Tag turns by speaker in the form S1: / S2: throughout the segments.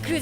S1: Hey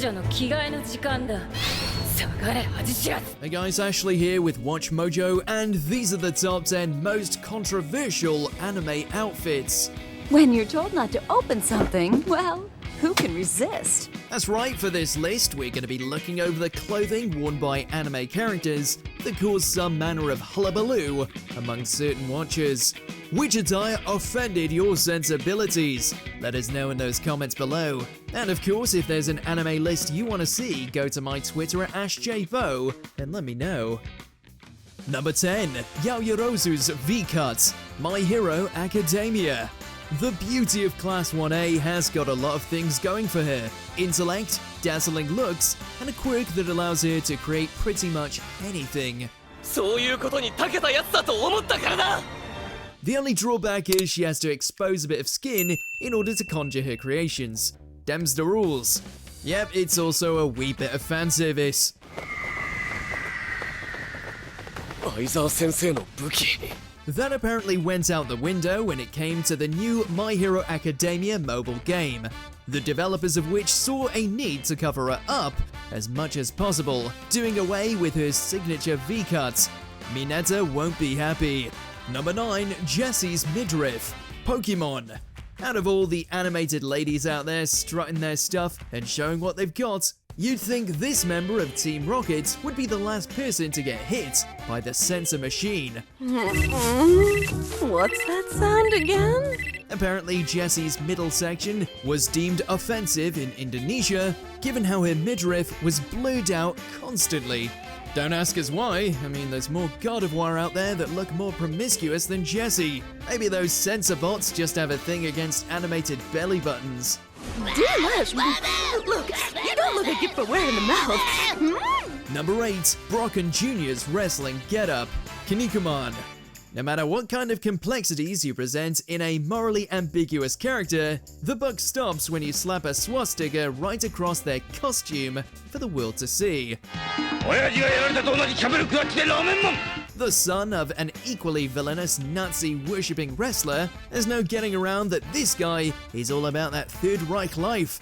S1: guys, Ashley here with WatchMojo, and these are the top 10 most controversial anime outfits.
S2: When you're told not to open something, well, who can resist?
S1: That's right, for this list, we're going to be looking over the clothing worn by anime characters that cause some manner of hullabaloo among certain watchers. Which attire offended your sensibilities? Let us know in those comments below. And of course, if there's an anime list you want to see, go to my Twitter at AshJvo and let me know. Number 10. Yaoyorozu's V-Cut, My Hero Academia. The beauty of Class 1A has got a lot of things going for her. Intellect, dazzling looks, and a quirk that allows her to create pretty much anything. The only drawback is she has to expose a bit of skin in order to conjure her creations. Dems the rules. Yep, it's also a wee bit of fan service. That apparently went out the window when it came to the new My Hero Academia mobile game, the developers of which saw a need to cover her up as much as possible, doing away with her signature V-cut. Mineta won't be happy. Number 9. Jessie's midriff, Pokemon. Out of all the animated ladies out there strutting their stuff and showing what they've got, you'd think this member of Team Rocket would be the last person to get hit by the censor machine.
S2: What's that sound again?
S1: Apparently, Jessie's middle section was deemed offensive in Indonesia, given how her midriff was blurred out constantly. Don't ask us why. I mean, there's more God of War out there that look more promiscuous than Jessie. Maybe those censor bots just have a thing against animated belly buttons.
S2: Delish! Look, you don't look a gift for wearing the mouth.
S1: Number 8. Brock and Junior's wrestling getup, Kinnikuman. No matter what kind of complexities you present in a morally ambiguous character, the buck stops when you slap a swastika right across their costume for the world to see. The son of an equally villainous Nazi-worshipping wrestler, there's no getting around that this guy is all about that Third Reich life.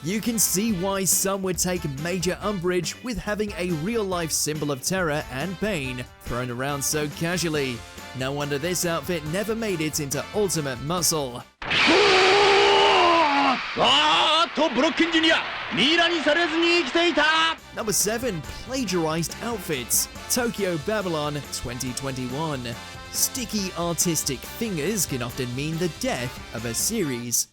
S1: You can see why some would take major umbrage with having a real-life symbol of terror and pain thrown around so casually. No wonder this outfit never made it into Ultimate Muscle. Number 7. Plagiarized outfits, Tokyo Babylon 2021. Sticky artistic fingers can often mean the death of a series.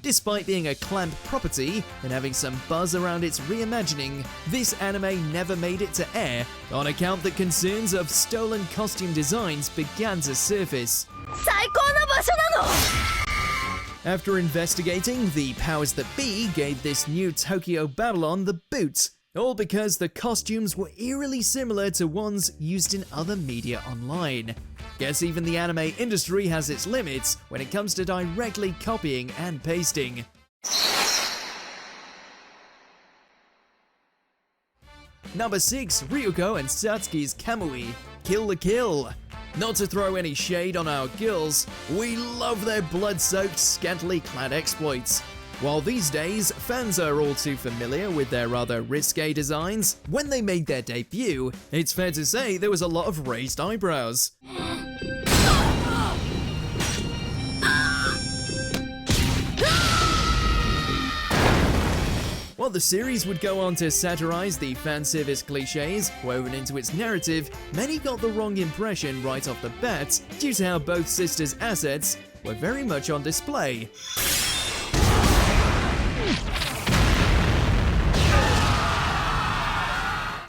S1: Despite being a clamp property and having some buzz around its reimagining, this anime never made it to air on account that concerns of stolen costume designs began to surface. After investigating, the powers that be gave this new Tokyo Babylon the boot, all because the costumes were eerily similar to ones used in other media online. Guess even the anime industry has its limits when it comes to directly copying and pasting. Number 6. Ryuko and Satsuki's Kamui, Kill la Kill. Not to throw any shade on our girls, we love their blood-soaked, scantily clad exploits. While these days, fans are all too familiar with their rather risque designs, when they made their debut, it's fair to say there was a lot of raised eyebrows. While the series would go on to satirize the fan service cliches woven into its narrative, many got the wrong impression right off the bat due to how both sisters' assets were very much on display.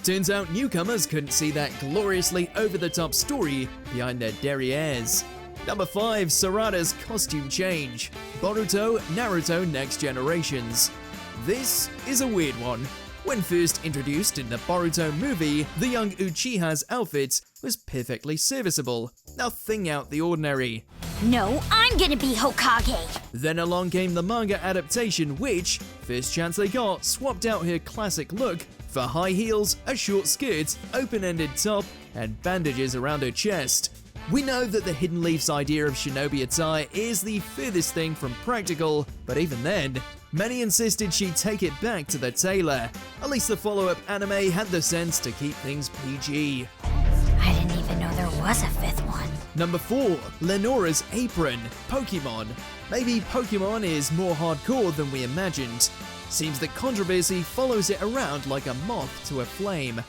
S1: Turns out newcomers couldn't see that gloriously over-the-top story behind their derrieres. Number 5. Sarada's costume change, Boruto Naruto Next Generations. This is a weird one. When first introduced in the Boruto movie, the young Uchiha's outfit was perfectly serviceable, nothing out the ordinary.
S3: No, I'm gonna be Hokage!
S1: Then along came the manga adaptation which, first chance they got, swapped out her classic look for high heels, a short skirt, open-ended top, and bandages around her chest. We know that the Hidden Leaf's idea of shinobi attire is the furthest thing from practical, but even then, many insisted she take it back to the tailor. At least the follow-up anime had the sense to keep things PG.
S3: I didn't even know there was a fifth one.
S1: Number 4. Lenora's apron, Pokemon. Maybe Pokemon is more hardcore than we imagined. Seems that controversy follows it around like a moth to a flame.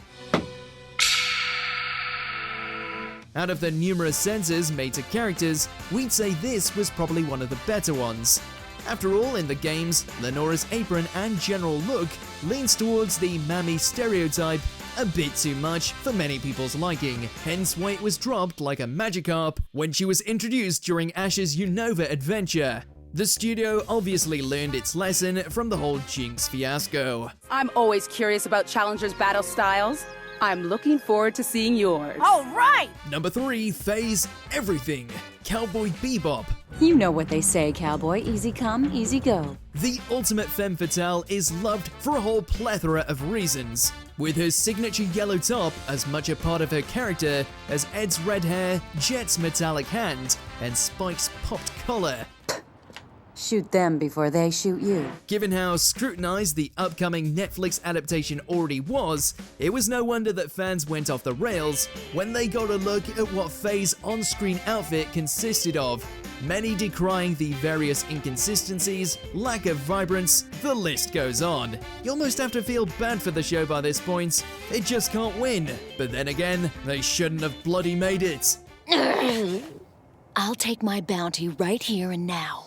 S1: Out of the numerous censors made to characters, we'd say this was probably one of the better ones. After all, in the games, Lenora's apron and general look leans towards the mammy stereotype a bit too much for many people's liking, hence why it was dropped like a Magikarp when she was introduced during Ash's Unova adventure. The studio obviously learned its lesson from the whole Jinx fiasco.
S4: I'm always curious about challengers' battle styles. I'm looking forward to seeing yours.
S2: All right!
S1: Number 3. Phase Everything, Cowboy Bebop.
S5: You know what they say, cowboy. Easy come, easy go.
S1: The ultimate femme fatale is loved for a whole plethora of reasons, with her signature yellow top as much a part of her character as Ed's red hair, Jet's metallic hand, and Spike's popped collar.
S5: Shoot them before they shoot you.
S1: Given how scrutinized the upcoming Netflix adaptation already was, it was no wonder that fans went off the rails when they got a look at what Faye's on-screen outfit consisted of, many decrying the various inconsistencies, lack of vibrance, the list goes on. You almost have to feel bad for the show by this point. It just can't win. But then again, they shouldn't have bloody made it.
S2: I'll take my bounty right here and now.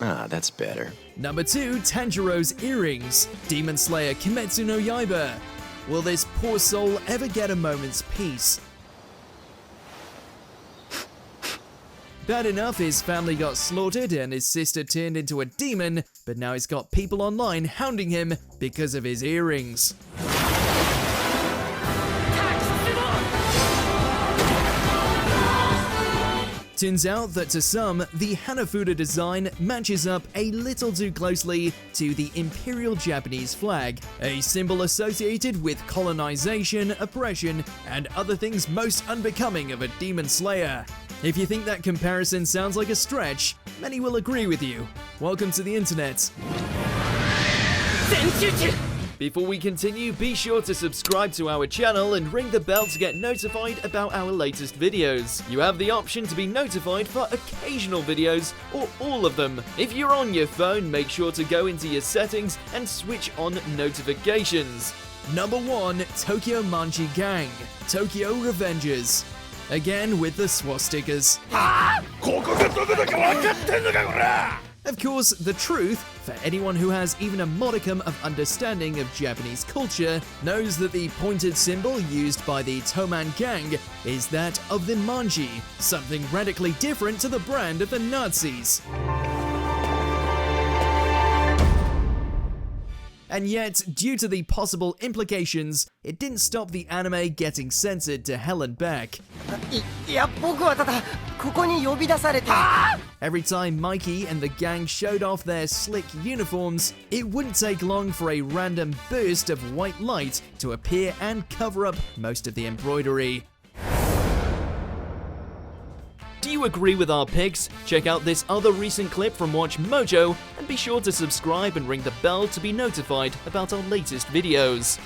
S6: Ah, that's better.
S1: Number 2. Tanjiro's earrings, Demon Slayer Kimetsu no Yaiba. Will this poor soul ever get a moment's peace? Bad enough his family got slaughtered and his sister turned into a demon, but now he's got people online hounding him because of his earrings. Turns out that to some, the Hanafuda design matches up a little too closely to the Imperial Japanese flag, a symbol associated with colonization, oppression, and other things most unbecoming of a demon slayer. If you think that comparison sounds like a stretch, many will agree with you. Welcome to the internet. Before we continue, be sure to subscribe to our channel and ring the bell to get notified about our latest videos. You have the option to be notified for occasional videos or all of them. If you're on your phone, make sure to go into your settings and switch on notifications. Number 1. Tokyo Manji Gang, Tokyo Revengers. Again with the swastikas. Of course, the truth, for anyone who has even a modicum of understanding of Japanese culture, knows that the pointed symbol used by the Toman gang is that of the manji, something radically different to the brand of the Nazis. And yet, due to the possible implications, it didn't stop the anime getting censored to hell and back. Every time Mikey and the gang showed off their slick uniforms, it wouldn't take long for a random burst of white light to appear and cover up most of the embroidery. Do you agree with our picks? Check out this other recent clip from WatchMojo and be sure to subscribe and ring the bell to be notified about our latest videos.